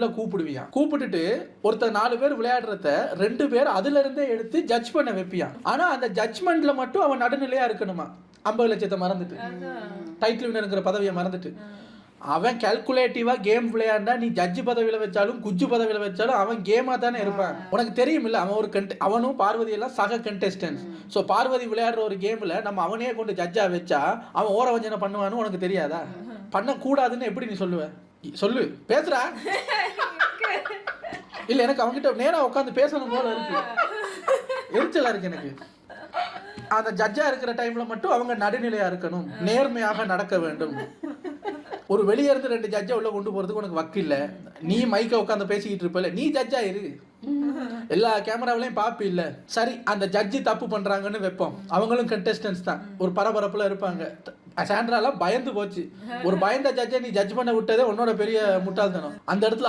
உள்ள கூப்பிட்டுட்டு ஒருத்தர் 4 பேர் விளையாடுறத 2 பேர் அதுல இருந்தே எடுத்து ஜட்ஜ் பண்ண வைப்பியான். ஆனா அந்த ஜட்ஜ்மெண்ட்ல மட்டும் அவன் நடுநிலையா இருக்கணுமா? 50 லட்சத்தை மறந்துட்டு, டைட்டில் வினருங்கிற பதவியை மறந்துட்டு, அவன் கால்குலேட்டிவா கேம் விளையாண்டா நீ ஜட்ஜ் பதவியில வச்சாலும் குஜ்ஜு பதவியில வச்சாலும் அவன் கேமா தானே இருப்பான். உனக்கு தெரியும் இல்ல, அவன் ஒரு அவனும் பார்வதி எல்லாம் சக கண்டெஸ்டன்ஸ். ஸோ பார்வதி விளையாடுற ஒரு கேம்ல நம்ம அவனையே கொண்டு ஜட்ஜா வச்சா அவன் ஓரவஞ்சனை பண்ணுவான்னு உனக்கு தெரியாதா? பண்ணக்கூடாதுன்னு எப்படி நீ சொல்லுவ? சொல்லு, பேசுறா. இல்ல எனக்கு அவன்கிட்ட நேரா உட்காந்து பேசணும் போல இருக்கு, எரிச்சலா இருக்கு எனக்கு. அந்த ஜட்ஜா இருக்கிற டைம்ல மட்டும் அவங்க நடுநிலையா இருக்கணும், நேர்மையாக நடக்க வேண்டும். ஒரு வெளியே இருந்து 2 ஜட்ஜை உள்ள கொண்டு போறதுக்கு உனக்கு வக்கு இல்ல. நீ மைக்க உட்காந்து பேசிக்கிட்டு இருப்பல, நீ ஜட்ஜா இரு, எல்லா கேமராவிலையும் பாப்பி இல்ல. சரி, அந்த ஜட்ஜி தப்பு பண்றாங்கன்னு வைப்போம், அவங்களும் கண்டெஸ்டன்ஸ் தான், ஒரு பரபரப்புல இருப்பாங்க. சாண்ட்ராலாம் பயந்து போச்சு. ஒரு பயந்த ஜட்ஜை நீ ஜட்ஜ் பண்ண விட்டதே உன்னோட பெரிய முட்டாள்தனம். அந்த இடத்துல